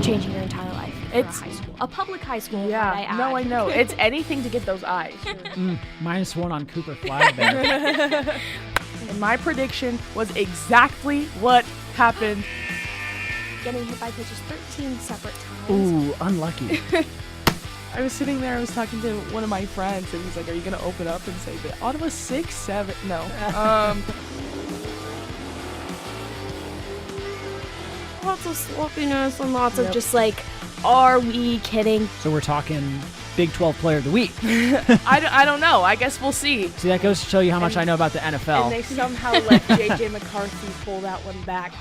changing your entire life. It's a high school, a public high school. Yeah, no, I know. It's anything to get those eyes. -1 on Cooper Flag there. And my prediction was exactly what happened. Getting hit by pitches 13 separate times. Ooh, unlucky. I was sitting there, I was talking to one of my friends, and he's like, are you going to open up and say that Ottawa 6-7? No. Lots of sloppiness and lots of just like, are we kidding? So we're talking Big 12 Player of the Week. I don't know. I guess we'll see. See, that goes to show you how much I know about the NFL. And they somehow let J.J. McCarthy pull that one back.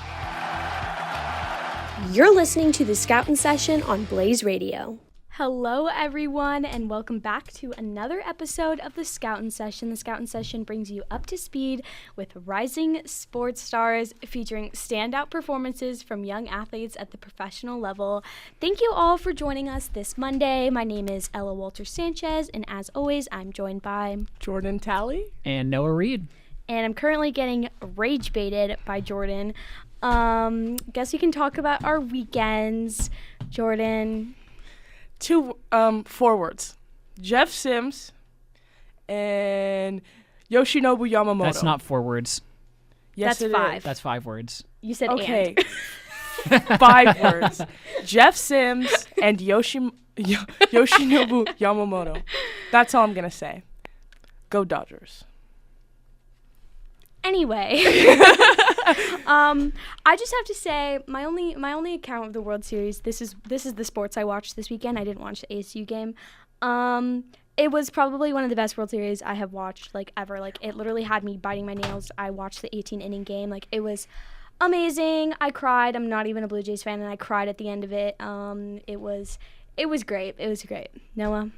You're listening to the Scoutin' Session on Blaze Radio. Hello, everyone, and welcome back to another episode of the Scoutin' Session. The Scoutin' Session brings you up to speed with rising sports stars featuring standout performances from young athletes at the professional level. Thank you all for joining us this Monday. My name is Ella Walter-Sanchez, and as always, I'm joined by Jordan Talley and Noah Reed. And I'm currently getting rage baited by Jordan. Guess we can talk about our weekends. Jordan. 2 forwards, Jeff Sims and Yoshinobu Yamamoto. That's not 4 words. Yes, That's 5. is. That's 5 words. You said okay. 5 words. Jeff Sims and Yoshinobu Yamamoto. That's all I'm going to say. Go Dodgers. Anyway, I just have to say my only account of the World Series. This is the sports I watched this weekend. I didn't watch the ASU game. It was probably one of the best World Series I have watched ever. It literally had me biting my nails. I watched the 18-inning game. It was amazing. I cried. I'm not even a Blue Jays fan, and I cried at the end of it. It was great. It was great. Noah,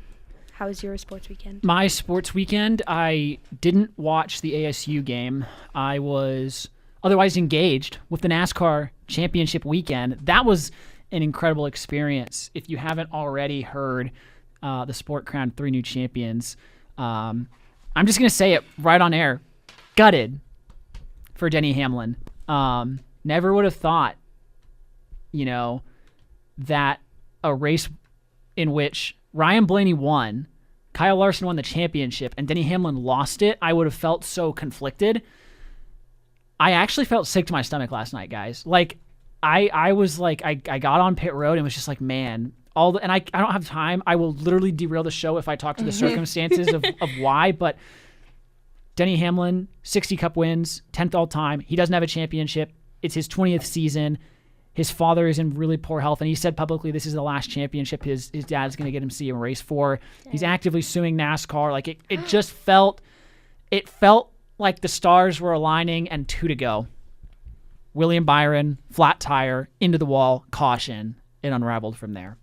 how was your sports weekend? My sports weekend, I didn't watch the ASU game. I was otherwise engaged with the NASCAR championship weekend. That was an incredible experience. If you haven't already heard, the sport crowned 3 new champions. I'm just going to say it right on air. Gutted for Denny Hamlin. Never would have thought, that a race in which Ryan Blaney won, Kyle Larson won the championship, and Denny Hamlin lost it, I would have felt so conflicted. I actually felt sick to my stomach last night, guys. I was I got on pit road and was just man, and I don't have time. I will literally derail the show if I talk to the circumstances of why, but Denny Hamlin, 60 Cup wins, 10th all time. He doesn't have a championship. It's his 20th season. His father is in really poor health, and he said publicly this is the last championship his dad's going to get him to see him race for. Dang. He's actively suing NASCAR. It just felt like the stars were aligning, and 2 to go. William Byron, flat tire, into the wall, caution. It unraveled from there.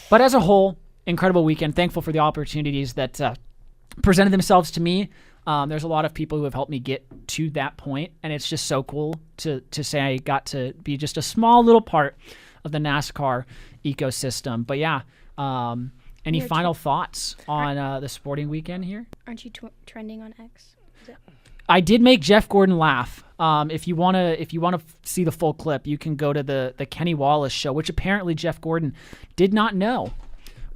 But as a whole, incredible weekend. Thankful for the opportunities that presented themselves to me. There's a lot of people who have helped me get to that point, and it's just so cool to say I got to be just a small little part of the NASCAR ecosystem. But yeah, any final thoughts on the sporting weekend here? Aren't you trending on X? I did make Jeff Gordon laugh. If you wanna see the full clip, you can go to the Kenny Wallace show, which apparently Jeff Gordon did not know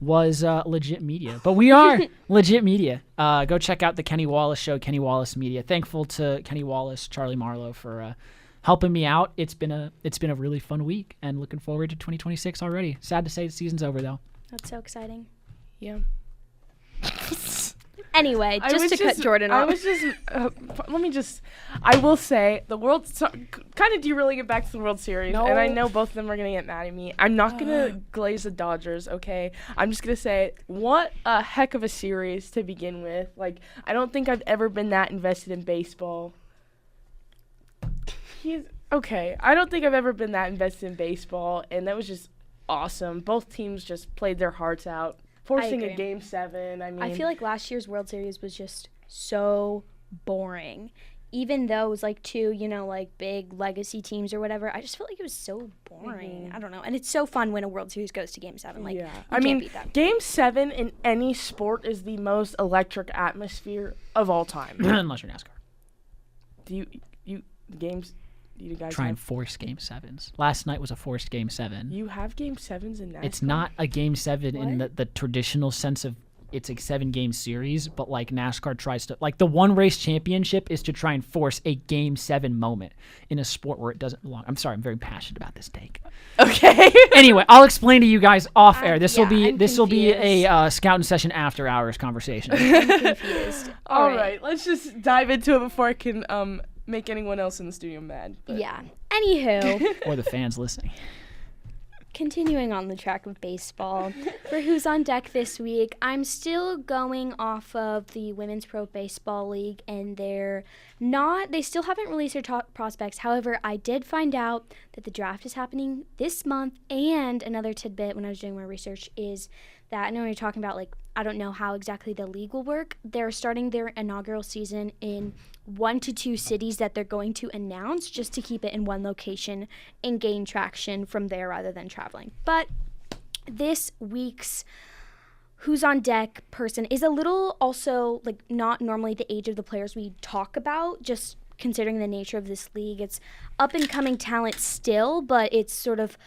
was legit media. But we are legit media. Go check out the Kenny Wallace show, Kenny Wallace Media. Thankful to Kenny Wallace, Charlie Marlowe for helping me out. It's been a really fun week, and looking forward to 2026 already. Sad to say the season's over though. That's so exciting. Yeah. Anyway, just to cut Jordan off. I will say, the World, kind of derailing it back to the World Series, and I know both of them are going to get mad at me. I'm not going to glaze the Dodgers, okay? I'm just going to say, what a heck of a series to begin with. I don't think I've ever been that invested in baseball. I don't think I've ever been that invested in baseball, and that was just awesome. Both teams just played their hearts out. Forcing a Game 7, I feel like last year's World Series was just so boring. Even though it was 2, big legacy teams or whatever, I just felt like it was so boring. I don't know. And it's so fun when a World Series goes to Game 7. You can't beat that. Game 7 in any sport is the most electric atmosphere of all time. Unless you're NASCAR. Games... you guys Try and have? force Game 7s. Last night was a forced Game 7. You have Game 7s in NASCAR? It's not a Game 7 in What? the traditional sense of it's a 7-game series, but like NASCAR tries to, like the one race championship is to try and force a Game 7 moment in a sport where it doesn't belong. I'm sorry, I'm very passionate about this take. Okay. Anyway, I'll explain to you guys off air. This will I'm be a confused. Scouting session after hours conversation. I'm confused. All right, let's just dive into it before I can make anyone else in the studio mad. But. Yeah. Anywho, Or the fans listening. continuing on the track of baseball, for Who's on Deck this week, I'm still going off of the Women's Pro Baseball League, and they still haven't released their top prospects. However, I did find out that the draft is happening this month, and another tidbit when I was doing my research is that, I know you're talking about, like, I don't know how exactly the league will work. They're starting their inaugural season in 1 to 2 cities that they're going to announce just to keep it in one location and gain traction from there rather than traveling. But this week's Who's on Deck person is a little also like not normally the age of the players we talk about, just considering the nature of this league. It's up and coming talent still, but it's sort of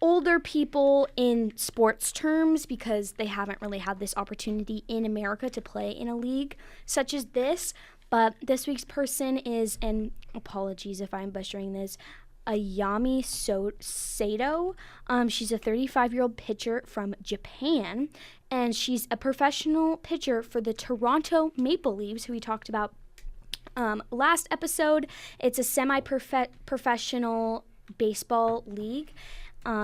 older people in sports terms because they haven't really had this opportunity in America to play in a league such as this. But this week's person is, and apologies if I'm butchering this, Ayami Soto. She's a 35-year-old pitcher from Japan, and she's a professional pitcher for the Toronto Maple Leafs, who we talked about last episode. It's a semi-professional baseball league.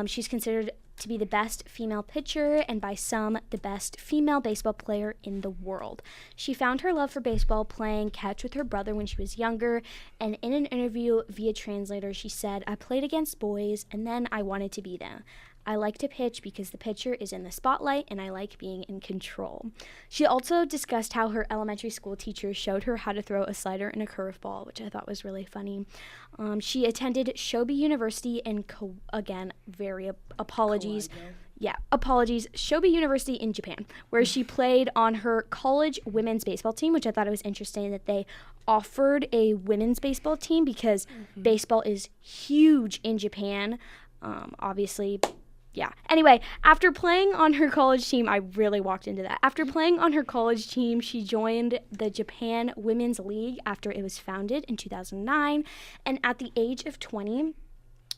She's considered to be the best female pitcher and by some the best female baseball player in the world. She found her love for baseball playing catch with her brother when she was younger, and in an interview via translator she said, "I played against boys and then I wanted to be them. I like to pitch because the pitcher is in the spotlight and I like being in control." She also discussed how her elementary school teacher showed her how to throw a slider and a curveball, which I thought was really funny. She attended Shobi University in, apologies. Shobi University in Japan, where she played on her college women's baseball team, which I thought it was interesting that they offered a women's baseball team because baseball is huge in Japan. Obviously, yeah. Anyway, after playing on her college team, I really walked into that. After playing on her college team, she joined the Japan Women's League after it was founded in 2009. And at the age of 20,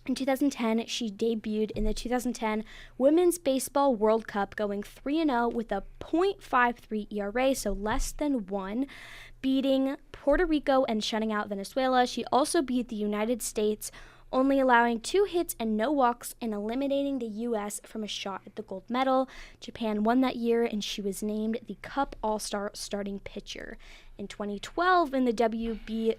in 2010, she debuted in the 2010 Women's Baseball World Cup, going 3-0 with a .53 ERA, so less than 1, beating Puerto Rico and shutting out Venezuela. She also beat the United States, only allowing 2 hits and no walks and eliminating the U.S. from a shot at the gold medal. Japan won that year, and she was named the Cup All-Star starting pitcher. In 2012, in the WBWC,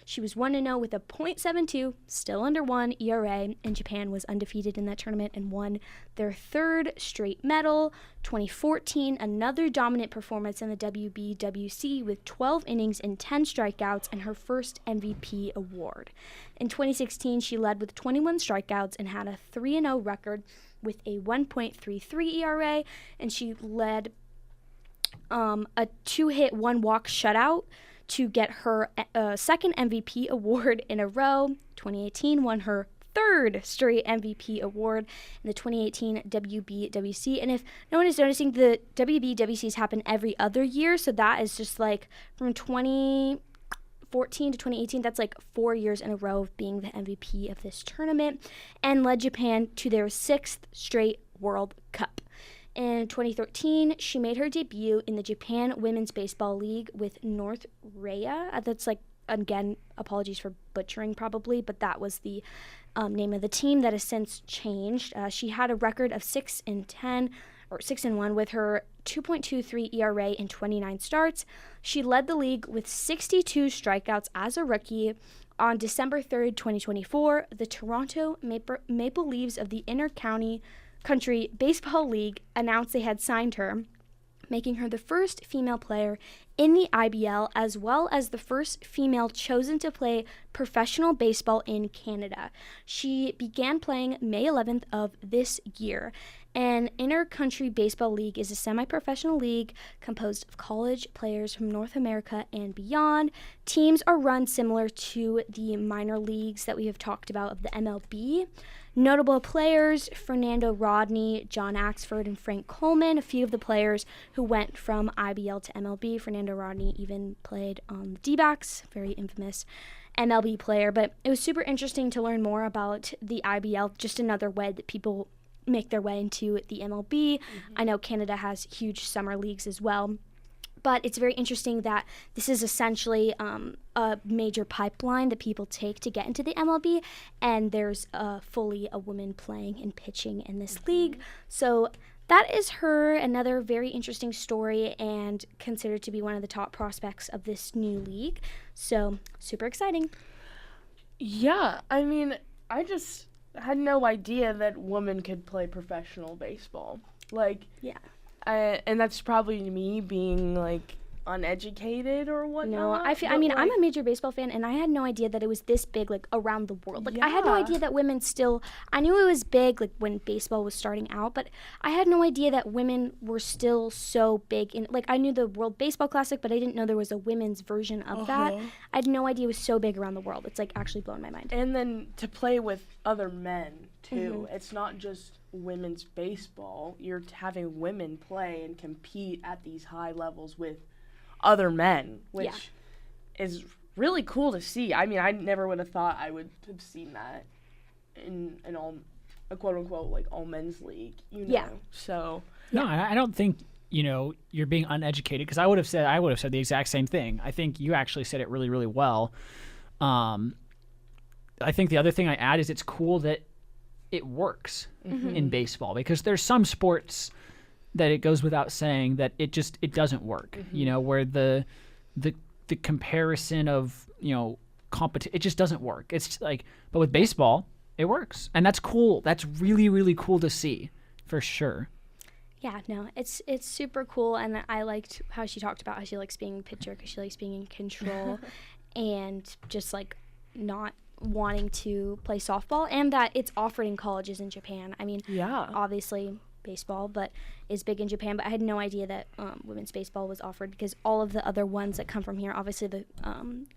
she was 1-0 with a .72, still under 1 ERA, and Japan was undefeated in that tournament and won their 3rd straight medal. 2014, another dominant performance in the WBWC with 12 innings and 10 strikeouts and her first MVP award. In 2016, she led with 21 strikeouts and had a 3-0 record with a 1.33 ERA, and she led a 2-hit, 1-walk shutout to get her second MVP award in a row. 2018 won her 3rd straight MVP award in the 2018 WBWC. And if no one is noticing, the WBWCs happen every other year, so that is just like from 2014 to 2018, that's like 4 years in a row of being the MVP of this tournament, and led Japan to their 6th straight World Cup. In 2013, she made her debut in the Japan Women's Baseball League with North Raya. That's like, again, apologies for butchering probably, but that was the name of the team that has since changed. She had a record of 6-1 with her 2.23 ERA in 29 starts. She led the league with 62 strikeouts as a rookie. On December 3rd, 2024, the Toronto Maple Leafs of the Country Baseball League announced they had signed her, making her the first female player in the IBL, as well as the first female chosen to play professional baseball in Canada. She began playing May 11th of this year, An inter-country baseball league is a semi-professional league composed of college players from North America and beyond. Teams are run similar to the minor leagues that we have talked about of the MLB. Notable players, Fernando Rodney, John Axford, and Frank Coleman, a few of the players who went from IBL to MLB. Fernando Rodney even played on the D-backs, very infamous MLB player. But it was super interesting to learn more about the IBL, just another way that people make their way into the MLB. I know Canada has huge summer leagues as well. But it's very interesting that this is essentially a major pipeline that people take to get into the MLB, and there's fully a woman playing and pitching in this league. So that is her, another very interesting story, and considered to be one of the top prospects of this new league. So super exciting. Yeah, I mean, I just had no idea that women could play professional baseball. Like, Yeah. And that's probably me being like uneducated or whatnot. No, I mean, I'm a major baseball fan, and I had no idea that it was this big, like, around the world. Like, I had no idea that women still, I knew it was big, like, when baseball was starting out, but I had no idea that women were still so big. In, like, I knew the World Baseball Classic, but I didn't know there was a women's version of that. I had no idea it was so big around the world. It's, like, actually blown my mind. And then to play with other men, too. It's not just women's baseball. You're having women play and compete at these high levels with other men, which is really cool to see. I mean, I never would have thought I would have seen that in a quote-unquote, like, all-men's league, you know? Yeah. So. No, I don't think, you're being uneducated, because I would have said the exact same thing. I think you actually said it really, really well. I think the other thing I add is it's cool that it works in baseball, because there's some sports that it goes without saying that it doesn't work, where the comparison of, competition, it just doesn't work. It's like, but with baseball, it works. And that's cool. That's really, really cool to see, for sure. Yeah, no, it's super cool, and I liked how she talked about how she likes being a pitcher because she likes being in control and just, like, not wanting to play softball, and that it's offered in colleges in Japan. I mean, obviously baseball, but is big in Japan, but I had no idea that women's baseball was offered, because all of the other ones that come from here, obviously the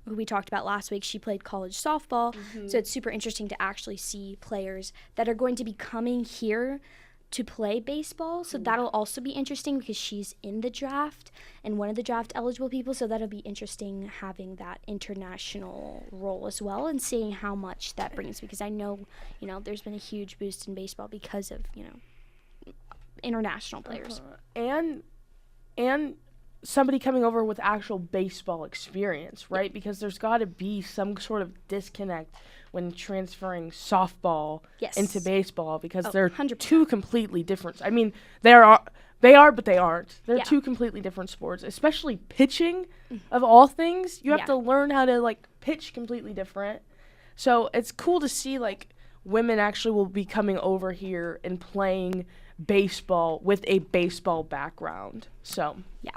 who we talked about last week, she played college softball, so it's super interesting to actually see players that are going to be coming here to play baseball, so that'll also be interesting because she's in the draft and one of the draft eligible people, so that'll be interesting having that international role as well and seeing how much that brings, because I know, there's been a huge boost in baseball because of, international players. And somebody coming over with actual baseball experience, right? Because there's got to be some sort of disconnect when transferring softball into baseball, because they're 100%. two completely different. I mean, they are, but they aren't. They're two completely different sports, especially pitching of all things. You have to learn how to, like, pitch completely different. So it's cool to see, like, women actually will be coming over here and playing baseball with a baseball background. So yeah.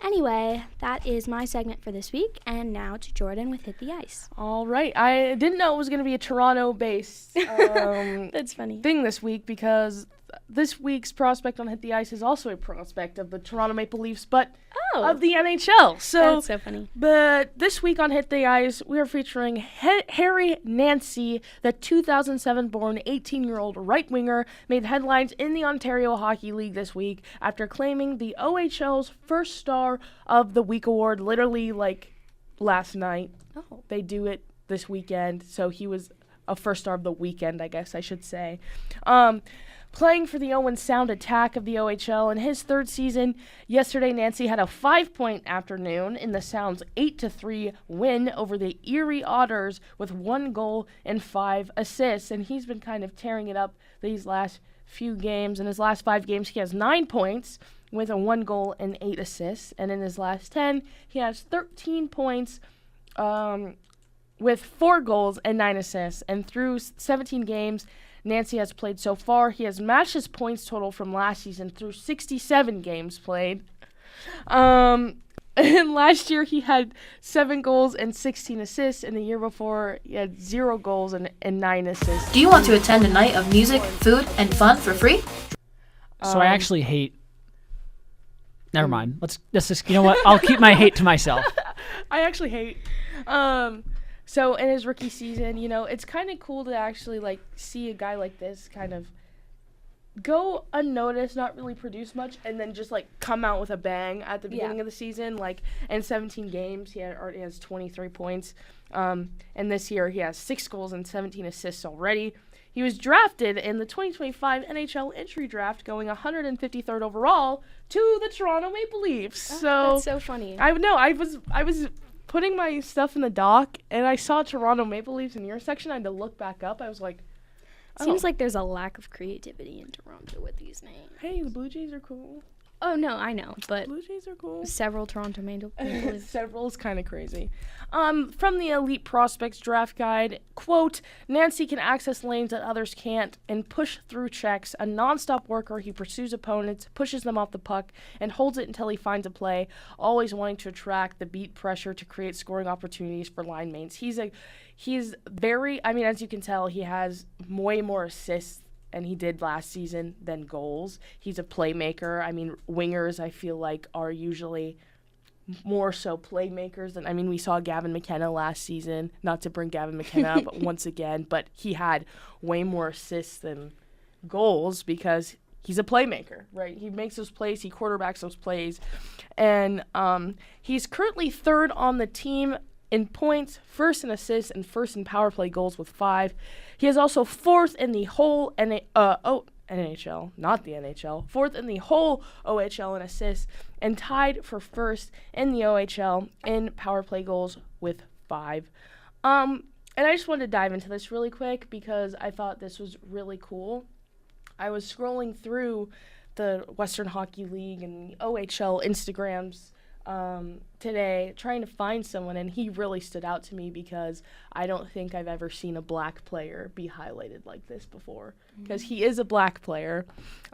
Anyway, that is my segment for this week, and now to Jordan with Hit the Ice. All right. I didn't know it was going to be a Toronto-based That's funny. thing this week, because this week's prospect on Hit the Ice is also a prospect of the Toronto Maple Leafs, but of the NHL. So that's so funny. But this week on Hit the Ice, we are featuring Harry Nasi, the 2007-born 18-year-old right-winger, made headlines in the Ontario Hockey League this week after claiming the OHL's First Star of the Week award, literally, like, last night. Oh. They do it this weekend, so he was a First Star of the weekend, I guess I should say. Playing for the Owen Sound Attack of the OHL in his third season, yesterday Nancy had a 5-point afternoon in the Sound's 8-3 win over the Erie Otters with 1 goal and 5 assists, and he's been kind of tearing it up these last few games. In his last 5 games, he has 9 points with a 1 goal and 8 assists, and in his last 10, he has 13 points with 4 goals and 9 assists, and through 17 games Nancy has played so far, he has matched his points total from last season through 67 games played. And last year he had 7 goals and 16 assists, and the year before he had 0 goals and 9 assists. Do you want to attend a night of music, food, and fun for free? So I actually hate. Never mind. Let's just. You know what? I'll keep my hate to myself. I actually hate. So in his rookie season, it's kind of cool to actually like see a guy like this kind of go unnoticed, not really produce much, and then just like come out with a bang at the beginning of the season. Like in 17 games, he already has 23 points. And this year he has 6 goals and 17 assists already. He was drafted in the 2025 NHL entry draft, going 153rd overall to the Toronto Maple Leafs. That's so funny. I know. I was putting my stuff in the dock, and I saw Toronto Maple Leafs in your section. I had to look back up. I was like, Seems like there's a lack of creativity in Toronto with these names. Hey, the Blue Jays are cool. Oh, no, I know, but Blue Jays are cool. several Toronto Maple Leafs. Several is kind of crazy. From the Elite Prospects Draft Guide, quote, Nancy can access lanes that others can't and push through checks. A nonstop worker, he pursues opponents, pushes them off the puck, and holds it until he finds a play, always wanting to attract the beat pressure to create scoring opportunities for line mates. He's very, as you can tell, he has way more assists and he did last season than goals. He's a playmaker. Wingers, I feel like, are usually more so playmakers than, we saw Gavin McKenna last season. Not to bring Gavin McKenna up once again, but he had way more assists than goals because he's a playmaker, right? He makes those plays, he quarterbacks those plays. And he's currently 3rd on the team in points, 1st in assists, and 1st in power play goals with 5. He is also 4th in the whole NHL, not the NHL, 4th in the whole OHL in assists, and tied for 1st in the OHL in power play goals with 5. And I just wanted to dive into this really quick because I thought this was really cool. I was scrolling through the Western Hockey League and the OHL Instagrams today trying to find someone, and he really stood out to me because I don't think I've ever seen a black player be highlighted like this before, because he is a black player,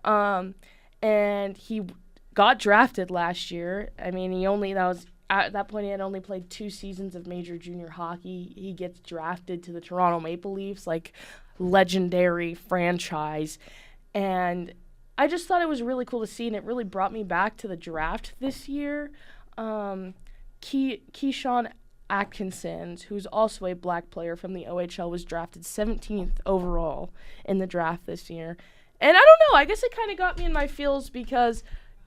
and he got drafted last year. At that point he had only played 2 seasons of major junior hockey. He gets drafted to the Toronto Maple Leafs, like legendary franchise, and I just thought it was really cool to see, and it really brought me back to the draft this year. Keyshawn Atkinson, who's also a black player from the OHL, was drafted 17th overall in the draft this year. And I don't know, I guess it kind of got me in my feels because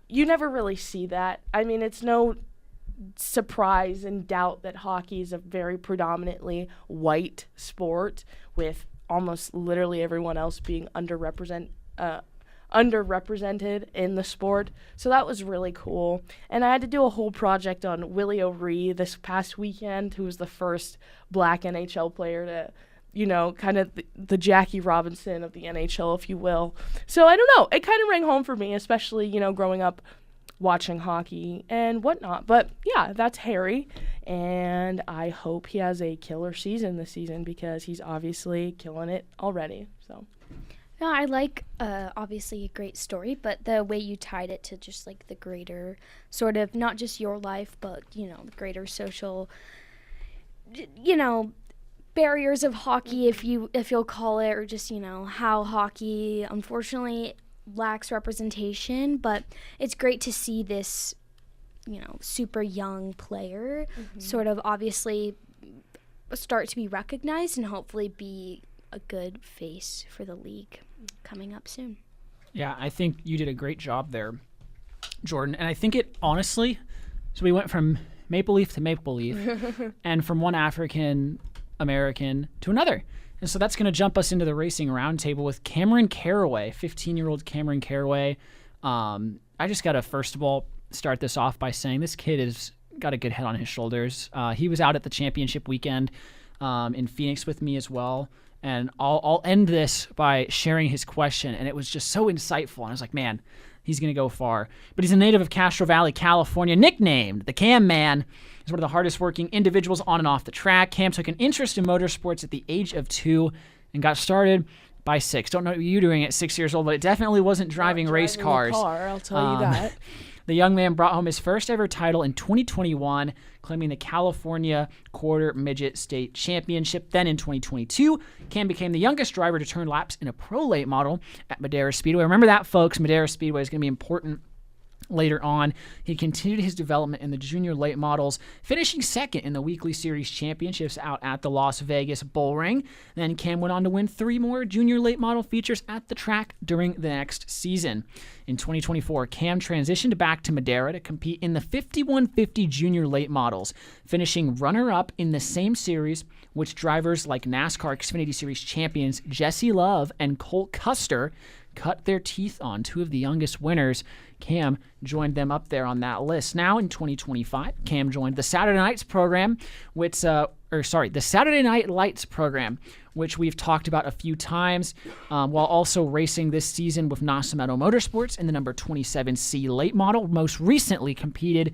you never really see that. It's no surprise and doubt that hockey is a very predominantly white sport, with almost literally everyone else being underrepresented in the sport. So that was really cool. And I had to do a whole project on Willie O'Ree this past weekend, who was the first black NHL player to, kind of the Jackie Robinson of the NHL, if you will. So I don't know. It kind of rang home for me, especially, growing up watching hockey and whatnot. But yeah, that's Harry. And I hope he has a killer season this season because he's obviously killing it already. So. No, I like, obviously, a great story, but the way you tied it to just, like, the greater sort of, not just your life, but, the greater social, barriers of hockey, if you'll call it, or just, how hockey, unfortunately, lacks representation. But it's great to see this, super young player sort of obviously start to be recognized and hopefully be a good face for the league coming up soon. Yeah, I think you did a great job there, Jordan. And I think it honestly, so we went from Maple Leaf to Maple Leaf and from one African American to another. And so that's going to jump us into the racing roundtable with Cameron Carraway, 15-year-old Cameron Carraway. I just got to, first of all, start this off by saying this kid has got a good head on his shoulders. He was out at the championship weekend in Phoenix with me as well. And I'll end this by sharing his question, and it was just so insightful. And I was like, man, he's going to go far. But he's a native of Castro Valley, California, nicknamed the Cam-Man. He's one of the hardest working individuals on and off the track. Cam took an interest in motorsports at the age of 2 and got started by 6. Don't know what you were doing at 6 years old, but it definitely wasn't driving race cars. I'll tell you that. The young man brought home his first ever title in 2021, claiming the California Quarter Midget State Championship. Then in 2022, Cam became the youngest driver to turn laps in a pro late model at Madera Speedway. Remember that, folks. Madera Speedway is going to be important later on. He continued his development in the junior late models, finishing second in the weekly series championships out at the Las Vegas Bull Ring. Then Cam went on to win 3 more junior late model features at the track during the next season. In 2024, Cam transitioned back to Madera to compete in the 5150 junior late models, finishing runner-up in the same series, which drivers like NASCAR Xfinity Series champions Jesse Love and Colt Custer cut their teeth on. 2 of the youngest winners. Cam joined them up there on that list. Now in 2025, Cam joined the Saturday Nights program, the Saturday Night Lights program, which we've talked about a few times, while also racing this season with Nasi Motorsports in the number 27C late model. Most recently competed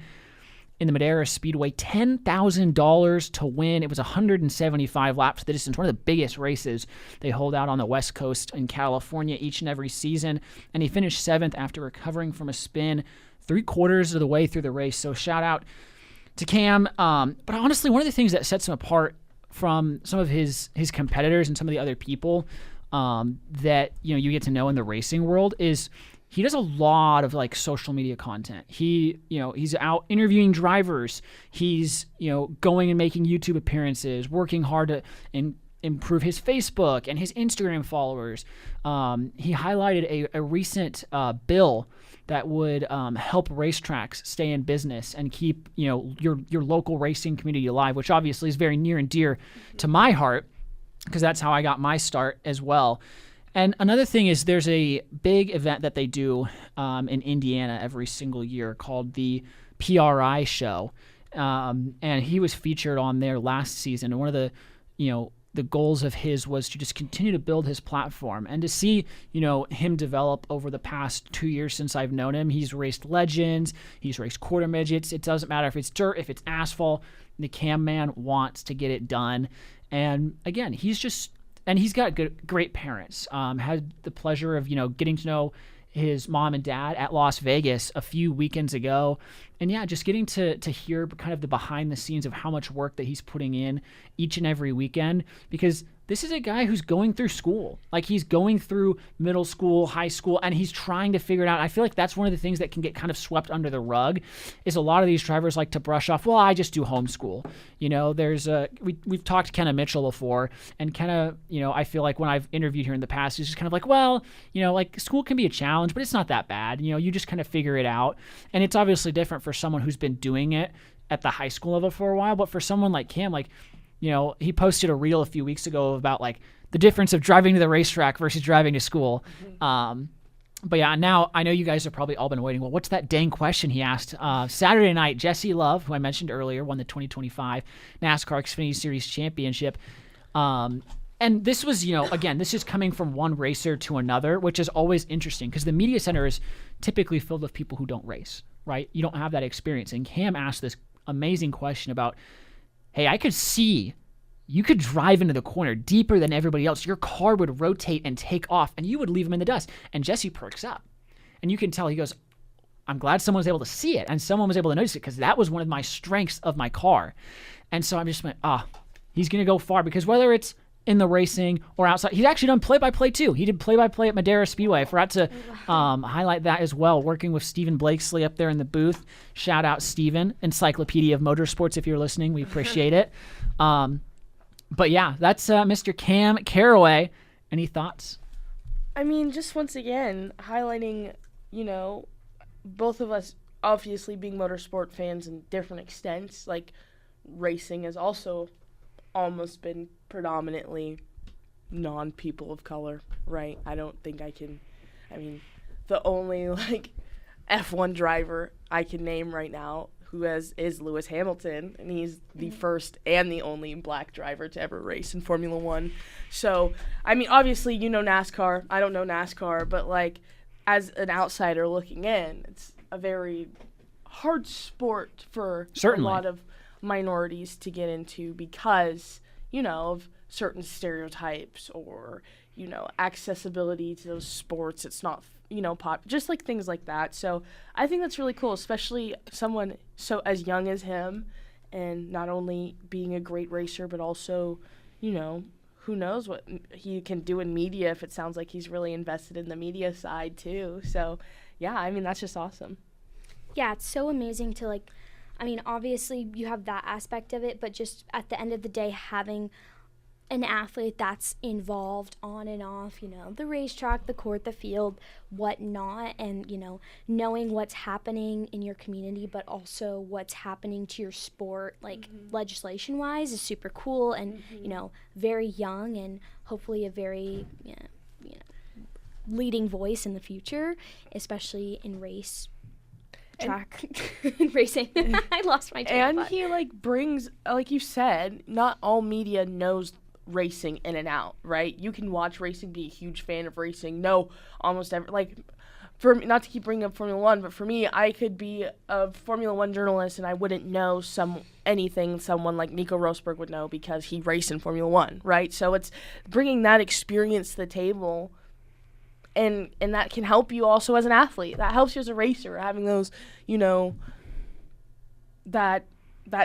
in the Madera Speedway, $10,000 to win. It was 175 laps the distance, one of the biggest races they hold out on the West Coast in California each and every season. And he finished 7th after recovering from a spin 3/4 of the way through the race. So shout out to Cam. But honestly, one of the things that sets him apart from some of his competitors and some of the other people that you get to know in the racing world is he does a lot of like social media content. He's out interviewing drivers. He's, going and making YouTube appearances, working hard to improve his Facebook and his Instagram followers. He highlighted a recent bill that would help racetracks stay in business and keep, your local racing community alive, which obviously is very near and dear to my heart because that's how I got my start as well. And another thing is there's a big event that they do in Indiana every single year called the PRI show. And he was featured on there last season. And one of the goals of his was to just continue to build his platform and to see, him develop over the past 2 years since I've known him. He's raced legends. He's raced quarter midgets. It doesn't matter if it's dirt, if it's asphalt. The Cam Man wants to get it done. And again, he's got great parents. Had the pleasure of, getting to know his mom and dad at Las Vegas a few weekends ago. And yeah, just getting to hear kind of the behind the scenes of how much work that he's putting in each and every weekend, because this is a guy who's going through school. Like he's going through middle school, high school, and he's trying to figure it out. I feel like that's one of the things that can get kind of swept under the rug is a lot of these drivers like to brush off, well, I just do homeschool. We've talked to Kenna Mitchell before, and Kenna, I feel like when I've interviewed her in the past, he's just kind of like, well, like school can be a challenge, but it's not that bad. You just kind of figure it out. And it's obviously different for someone who's been doing it at the high school level for a while, but for someone like Cam, he posted a reel a few weeks ago about like the difference of driving to the racetrack versus driving to school. But yeah, now I know you guys have probably all been waiting. Well, what's that dang question he asked? Saturday night, Jesse Love, who I mentioned earlier, won the 2025 NASCAR Xfinity Series Championship. And this was, again, this is coming from one racer to another, which is always interesting because the media center is typically filled with people who don't race, right? You don't have that experience. And Cam asked this amazing question about, hey, I could see you could drive into the corner deeper than everybody else. Your car would rotate and take off, and you would leave him in the dust. And Jesse perks up. And you can tell, he goes, I'm glad someone was able to see it, and someone was able to notice it, because that was one of my strengths of my car. And so I'm just like, he's going to go far, because whether it's in the racing or outside, he's actually done play-by-play too. He did play-by-play at Madera Speedway. I forgot to highlight that as well, working with Stephen Blakesley up there in the booth. Shout out Stephen, Encyclopedia of Motorsports, if you're listening. We appreciate it. But yeah, that's Mr. Cam Carraway. Any thoughts? I mean, just once again, highlighting, both of us obviously being motorsport fans in different extents. Like, racing has also almost been predominantly non-people of color, right? I don't think the only, F1 driver I can name right now is Lewis Hamilton, and he's the first and the only black driver to ever race in Formula One. So, obviously, NASCAR. I don't know NASCAR, but, as an outsider looking in, it's a very hard sport for Certainly. A lot of minorities to get into because, of certain stereotypes or, accessibility to those sports. It's not just things like that. So I think that's really cool, especially someone so as young as him and not only being a great racer, but also, you know, who knows what he can do in media if it sounds like he's really invested in the media side too. So, yeah, I mean, that's just awesome. Yeah, it's so amazing to, like, I mean, obviously you have that aspect of it, but just at the end of the day, having an athlete that's involved on and off, you know, the racetrack, the court, the field, whatnot, and, you know, knowing what's happening in your community, but also what's happening to your sport, like legislation-wise, is super cool and, you know, very young and hopefully a very, you know, leading voice in the future, especially in track racing. I lost my train of thought. He, like, brings, like you said, not all media knows racing in and out, right? You can watch racing, be a huge fan of racing, know almost every, like, for me, not to keep bringing up Formula One, but for me, I could be a Formula One journalist and I wouldn't know anything someone like Nico Rosberg would know because he raced in Formula One, right? So it's bringing that experience to the table, and that can help you also as an athlete. That helps you as a racer, having those, you know, that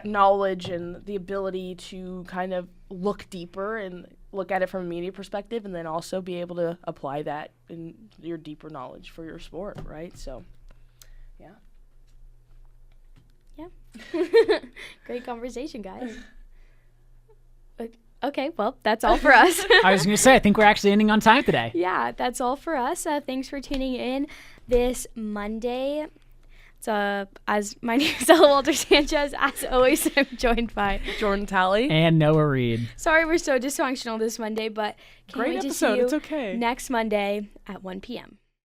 knowledge and the ability to kind of look deeper and look at it from a media perspective, and then also be able to apply that in your deeper knowledge for your sport, right? So, yeah. Yeah. Great conversation, guys. Okay, well, that's all for us. I was going to say, I think we're actually ending on time today. Yeah, that's all for us. Thanks for tuning in this Monday. As my name is Ella Walter Sanchez. As always, I'm joined by Jordan Talley and Noah Reed. Sorry we're so dysfunctional this Monday, but can't wait to see you It's okay. next Monday at 1 p.m.